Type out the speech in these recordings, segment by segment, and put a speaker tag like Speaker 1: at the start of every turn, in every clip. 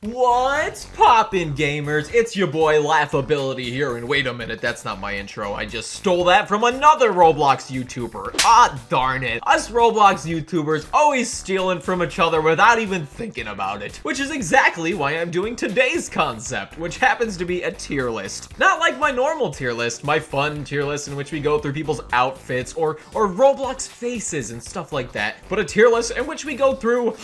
Speaker 1: What's poppin', gamers? It's your boy Laughability here, and wait a minute, that's not my intro. I just stole that from another Roblox YouTuber. Ah, darn it. Us Roblox YouTubers always stealing from each other without even thinking about it. Which is exactly why I'm doing today's concept, which happens to be a tier list. Not like my normal tier list, my fun tier list in which we go through people's outfits or Roblox faces and stuff like that, but a tier list in which we go through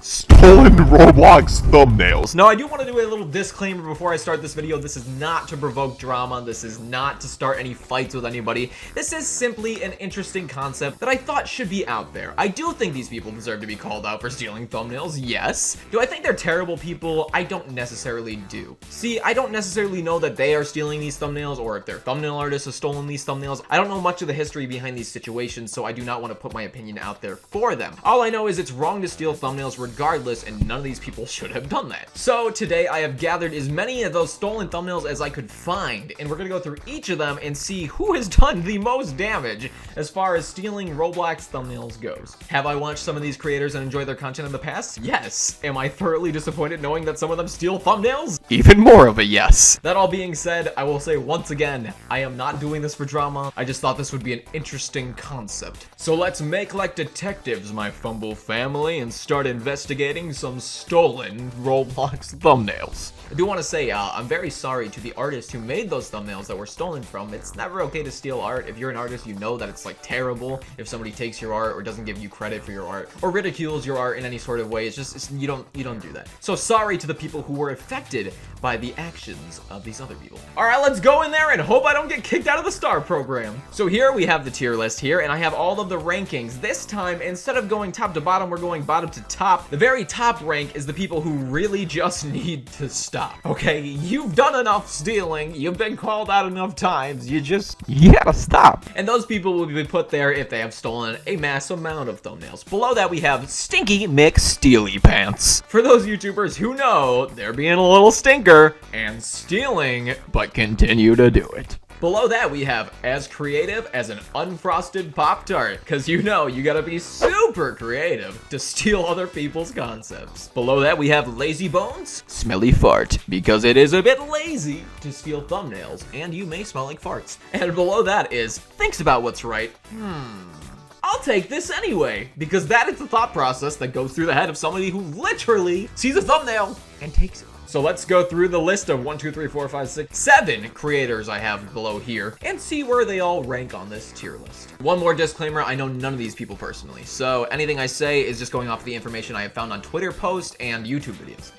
Speaker 2: stolen Roblox thumbnails.
Speaker 1: Now, I do want to do a little disclaimer before I start this video. This is not to provoke drama. This is not to start any fights with anybody. This is simply an interesting concept that I thought should be out there. I do think these people deserve to be called out for stealing thumbnails, yes. Do I think they're terrible people? I don't necessarily do. See, I don't necessarily know that they are stealing these thumbnails or if their thumbnail artist has stolen these thumbnails. I don't know much of the history behind these situations, so I do not want to put my opinion out there for them. All I know is it's wrong to steal thumbnails regardless, and none of these people should have done that. So today I have gathered as many of those stolen thumbnails as I could find, and we're gonna go through each of them and see who has done the most damage as far as stealing Roblox thumbnails goes. Have I watched some of these creators and enjoyed their content in the past? Yes. Am I thoroughly disappointed knowing that some of them steal thumbnails? Even more of a yes. That all being said, I will say once again, I am not doing this for drama. I just thought this would be an interesting concept. So let's make like detectives, my Fumble family, and start investigating some stolen Roblox thumbnails. I do want to say, I'm very sorry to the artist who made those thumbnails that were stolen from. It's never okay to steal art. If you're an artist, you know that it's like terrible if somebody takes your art or doesn't give you credit for your art or ridicules your art in any sort of way. It's just, you don't do that. So sorry to the people who were affected by the actions of these other people. All right, let's go in there and hope I don't get kicked out of the star program. So here we have the tier list here, and I have all of the rankings. This time, instead of going top to bottom, we're going bottom to top. The very top rank is the people who really just need to stop. Okay, you've done enough stealing. You've been called out enough times. You gotta stop. And those people will be put there if they have stolen a mass amount of thumbnails. Below that, we have Stinky McSteely Pants. For those YouTubers who know they're being a little stinker and stealing, but continue to do it. Below that, we have as creative as an unfrosted Pop-Tart, because you know you gotta be super creative to steal other people's concepts. Below that, we have Lazy Bones, Smelly Fart, because it is a bit lazy to steal thumbnails, and you may smell like farts. And below that is Thinks About What's Right. I'll take this anyway, because that is the thought process that goes through the head of somebody who literally sees a thumbnail and takes it. So let's go through the list of 1, 2, 3, 4, 5, 6, 7 creators I have below here and see where they all rank on this tier list. One more disclaimer, I know none of these people personally, so anything I say is just going off the information I have found on Twitter posts and YouTube videos.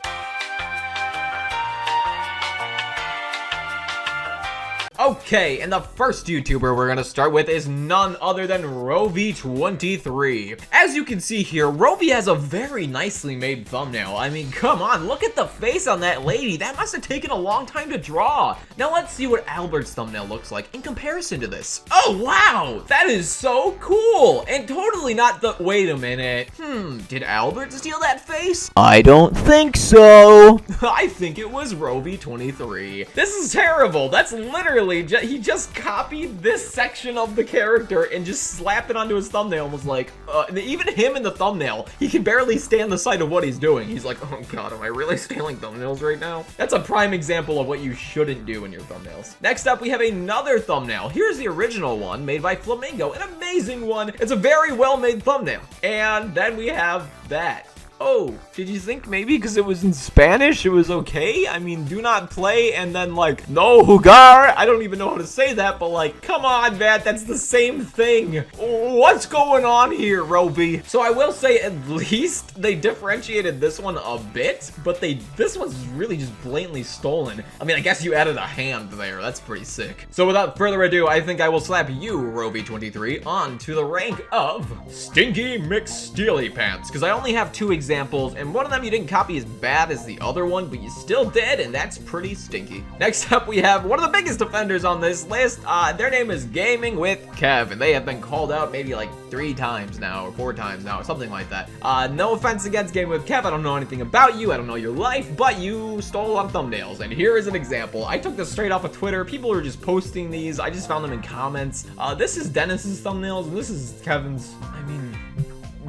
Speaker 1: Okay, and the first YouTuber we're gonna start with is none other than Rovi23. As you can see here, Rovi has a very nicely made thumbnail. I mean, come on, look at the face on that lady. That must have taken a long time to draw. Now let's see what Albert's thumbnail looks like in comparison to this. Oh, wow, that is so cool. And totally not the, wait a minute. Did Albert steal that face? I don't think so. I think it was Rovi23. This is terrible. That's literally he just copied this section of the character and just slapped it onto his thumbnail and was like, even him in the thumbnail, he can barely stand the sight of what he's doing. He's like, oh god, am I really stealing thumbnails right now? That's a prime example of what you shouldn't do in your thumbnails. Next up, we have another thumbnail. Here's the original one made by Flamingo, an amazing one. It's a very well-made thumbnail. And then we have that. Oh, did you think maybe because it was in Spanish it was okay? I mean, do not play and then like, no jugar. I don't even know how to say that, but like, come on, man, that's the same thing. What's going on here, Rovi? So I will say at least they differentiated this one a bit, but this one's really just blatantly stolen. I mean, I guess you added a hand there. That's pretty sick. So without further ado, I think I will slap you, Rovi23, onto the rank of Stinky McSteely Pants, because I only have 2 examples, and one of them you didn't copy as bad as the other one, but you still did, and that's pretty stinky. Next up, we have one of the biggest offenders on this list. Their name is GamingWithKev, and they have been called out maybe like 3 times now, or 4 times now, or something like that. No offense against GamingWithKev, I don't know anything about you, I don't know your life, but you stole a lot of thumbnails, and here is an example. I took this straight off of Twitter. People are just posting these. I just found them in comments. This is Dennis's thumbnails, and this is Kevin's. I mean,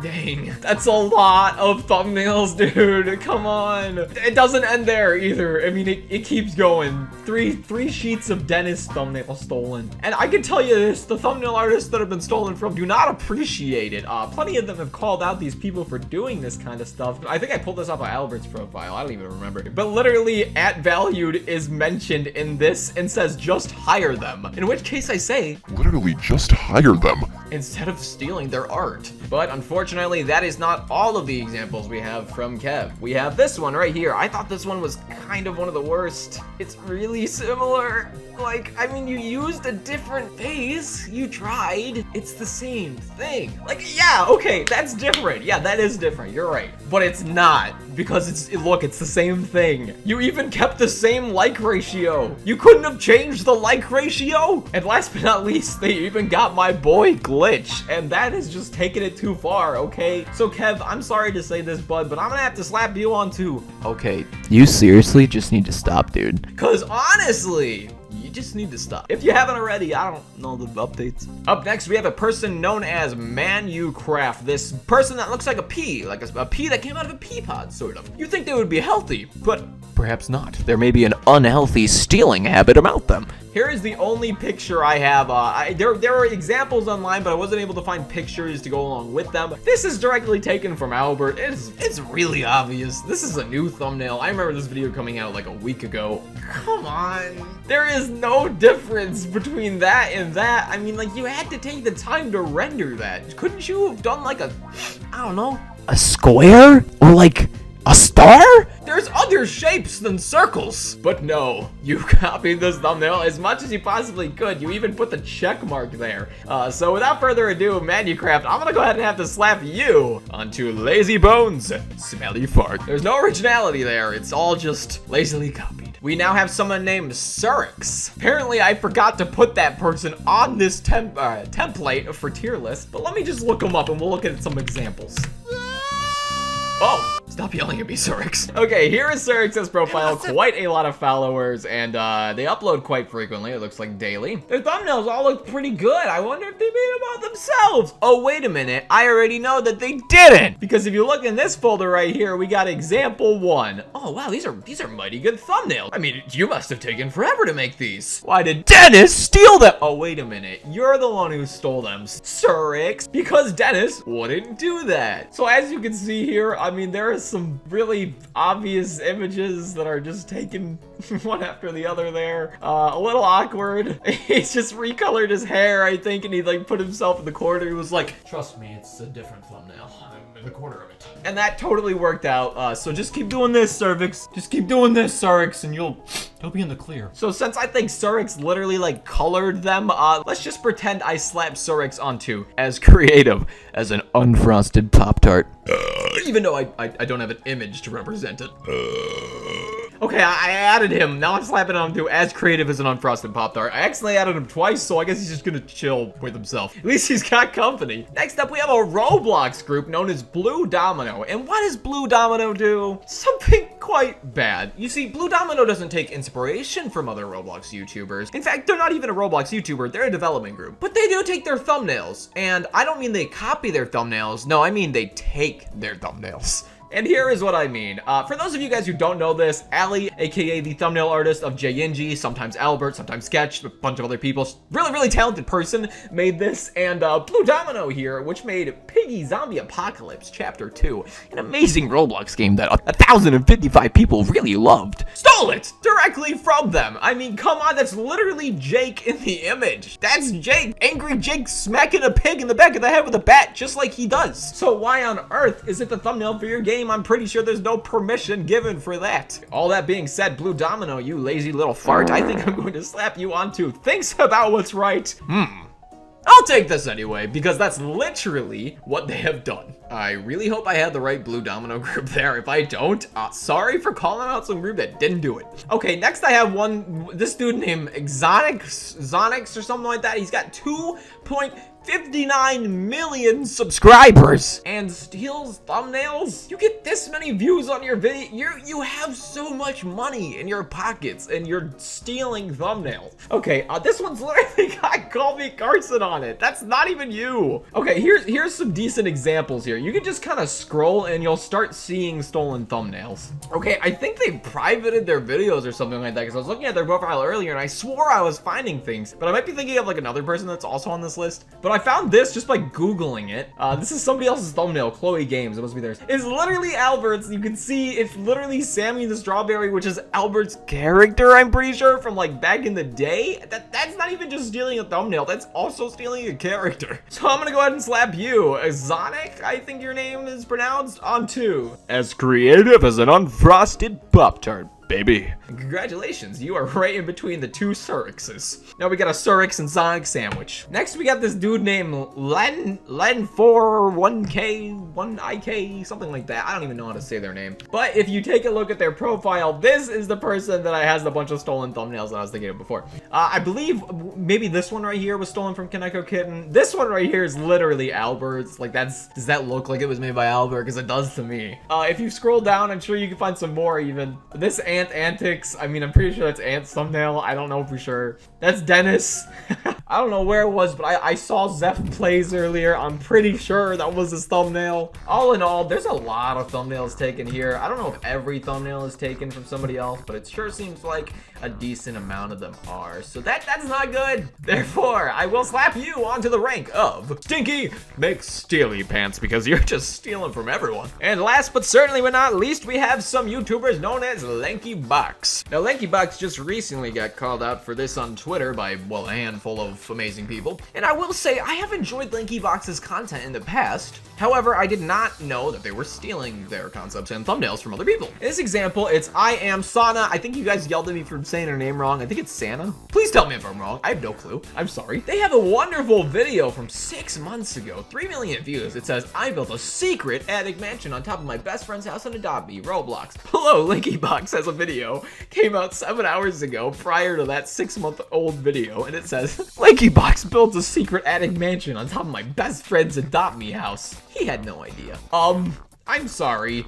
Speaker 1: Dang, that's a lot of thumbnails, dude. Come on. It doesn't end there either. I mean, it keeps going. Three sheets of Dennis thumbnail stolen. And I can tell you this, the thumbnail artists that have been stolen from do not appreciate it. Plenty of them have called out these people for doing this kind of stuff. I think I pulled this off of Albert's profile. I don't even remember. But literally, @valued is mentioned in this and says just hire them. In which case I say,
Speaker 2: Literally just hire them.
Speaker 1: instead of stealing their art. But unfortunately, that is not all of the examples we have from Kev. We have this one right here. I thought this one was kind of one of the worst. It's really similar. Like, I mean, you used a different face. You tried. It's the same thing. Like, yeah, okay, that's different. Yeah, that is different. You're right. But it's not, because look, it's the same thing. You even kept the same like ratio. You couldn't have changed the like ratio. And last but not least, they even got my boy Glitch, and that is just taking it too far, okay? So Kev, I'm sorry to say this, bud, but I'm gonna have to slap you on too.
Speaker 3: Okay, you seriously just need to stop, dude.
Speaker 1: Cause honestly, you just need to stop. If you haven't already, I don't know the updates. Up next, we have a person known as ManuCraft. This person that looks like a pea, like a pea that came out of a pea pod, sort of. You'd think they would be healthy, but perhaps not.
Speaker 3: There may be an unhealthy stealing habit about them.
Speaker 1: Here is the only picture I have. There are examples online, but I wasn't able to find pictures to go along with them. This is directly taken from Albert. It's really obvious. This is a new thumbnail. I remember this video coming out like a week ago. Come on. There is no difference between that and that. I mean, like, you had to take the time to render that. Couldn't you have done like a, I don't know,
Speaker 3: A square? Or like a star?
Speaker 1: there's other shapes than circles. But no, you copied this thumbnail as much as you possibly could. You even put the check mark there. So without further ado, ManuCraft, I'm gonna go ahead and have to slap you onto Lazy Bones Smelly Fart. There's no originality there. It's all just lazily copied. We now have someone named Cerix. Apparently, I forgot to put that person on this template for tier list, but let me just look them up and we'll look at some examples. Oh, stop yelling at me, Cerix. Okay, here is Cerix's profile. Quite a lot of followers, and they upload quite frequently. It looks like daily. Their thumbnails all look pretty good. I wonder if they made them all themselves. Oh, wait a minute. I already know that they didn't. Because if you look in this folder right here, we got example 1. Oh, wow, these are mighty good thumbnails. I mean, you must have taken forever to make these. Why did Dennis steal them? Oh, wait a minute. You're the one who stole them, Cerix, because Dennis wouldn't do that. So as you can see here, I mean, there are some really obvious images that are just taken one after the other there. A little awkward. He's just recolored his hair, I think, and he like put himself in the corner. He was like, trust me, it's a different thumbnail. I'm in the corner of it. And that totally worked out. So just keep doing this, Cerix. Just keep doing this, Cerix, and you'll be in the clear. So since I think Cerix literally like colored them, let's just pretend I slapped Cerix onto as creative as an unfrosted Pop-Tart. Even though I don't have an image to represent it. Okay, I added him. Now I'm slapping him to as creative as an unfrosted Pop-Tart. I accidentally added him twice, so I guess he's just gonna chill with himself. At least he's got company. Next up, we have a Roblox group known as Blue Domino. And what does Blue Domino do? Something quite bad. You see, Blue Domino doesn't take inspiration from other Roblox YouTubers. In fact, they're not even a Roblox YouTuber. They're a development group. But they do take their thumbnails. And I don't mean they copy their thumbnails. No, I mean they take their thumbnails. And here is what I mean. For those of you guys who don't know this, Ali, aka the thumbnail artist of JNG, sometimes Albert, sometimes Sketch, a bunch of other people, really, really talented person, made this. And Blue Domino here, which made Piggy Zombie Apocalypse Chapter 2, an amazing Roblox game that 1,055 people really loved, stole it directly from them. I mean, come on, that's literally Jake in the image. That's Jake, angry Jake smacking a pig in the back of the head with a bat, just like he does. So why on earth is it the thumbnail for your game? I'm pretty sure there's no permission given for that. All that being said, Blue Domino, you lazy little fart, I think I'm going to slap you onto thinks about what's right. I'll take this anyway, because that's literally what they have done. I really hope I had the right Blue Domino group there. If I don't, sorry for calling out some group that didn't do it. Okay, next I have this dude named Xonnek or something like that. He's got 2.3 59 million subscribers and steals thumbnails? You get this many views on your video? You have so much money in your pockets and you're stealing thumbnails. Okay, this one's literally got Call Me Carson on it. That's not even you. Okay, here's some decent examples here. You can just kind of scroll and you'll start seeing stolen thumbnails. Okay, I think they privated their videos or something like that because I was looking at their profile earlier and I swore I was finding things, but I might be thinking of like another person that's also on this list. But I found this just by Googling it. This is somebody else's thumbnail, Chloe Games, it must be theirs. It's literally Albert's. You can see it's literally Sammy the Strawberry, which is Albert's character, I'm pretty sure, from like back in the day. That's not even just stealing a thumbnail, that's also stealing a character. So I'm gonna go ahead and slap you, Xonnek, I think your name is pronounced, on 2.
Speaker 3: As creative as an unfrosted Pop-Tart, baby.
Speaker 1: Congratulations, you are right in between the two Cerixes. Now we got a Cerix and Xonnek sandwich. Next we got this dude named Len41K1IK, something like that. I don't even know how to say their name. But if you take a look at their profile, this is the person that has a bunch of stolen thumbnails that I was thinking of before. I believe maybe this one right here was stolen from Kaneko Kitten. This one right here is literally Albert's. Like does that look like it was made by Albert? Because it does to me. If you scroll down, I'm sure you can find some more even. This Ant Antics, I mean, I'm pretty sure that's Ant's thumbnail. I don't know for sure. That's Dennis. I don't know where it was, but I saw Zeph Plays earlier. I'm pretty sure that was his thumbnail. All in all, there's a lot of thumbnails taken here. I don't know if every thumbnail is taken from somebody else, but it sure seems like a decent amount of them are. So that's not good. Therefore, I will slap you onto the rank of Stinky McSteely Pants because you're just stealing from everyone. And last but certainly but not least, we have some YouTubers known as LankyBox. Now, LankyBox just recently got called out for this on Twitter by, well, a handful of amazing people. And I will say, I have enjoyed LankyBox's content in the past. However, I did not know that they were stealing their concepts and thumbnails from other people. In this example, it's I Am Sana. I think you guys yelled at me for saying her name wrong. I think it's Santa. Please tell me if I'm wrong. I have no clue. I'm sorry. They have a wonderful video from 6 months ago. 3 million views. It says, I built a secret attic mansion on top of my best friend's house on Adopt Me, Roblox. Below, LankyBox has a video. Came out 7 hours ago prior to that 6-month-old video. And it says, LankyBox builds a secret attic mansion on top of my best friend's Adopt Me house. He had no idea. I'm sorry.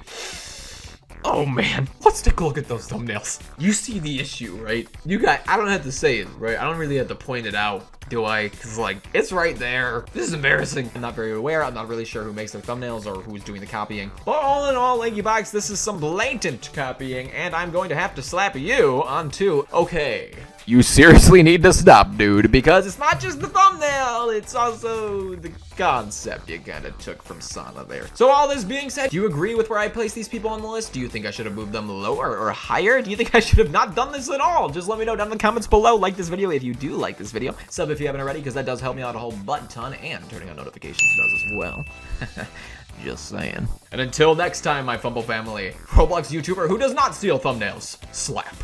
Speaker 1: Oh man, let's take a look at those thumbnails. You see the issue, right? I don't have to say it, right? I don't really have to point it out, do I? Cause like, it's right there. This is embarrassing. I'm not very aware. I'm not really sure who makes their thumbnails or who's doing the copying. But all in all, LankyBox, this is some blatant copying and I'm going to have to slap you onto, okay.
Speaker 3: You seriously need to stop, dude, because
Speaker 1: It's not just the thumbnail, it's also the concept you kind of took from Sana there. So all this being said, do you agree with where I place these people on the list? Do you think I should have moved them lower or higher? Do you think I should have not done this at all? Just let me know down in the comments below. Like this video if you do like this video. Sub if you haven't already, because that does help me out a whole butt ton, and turning on notifications does as well. Just saying. And until next time, my Fumble family, Roblox YouTuber who does not steal thumbnails, slap.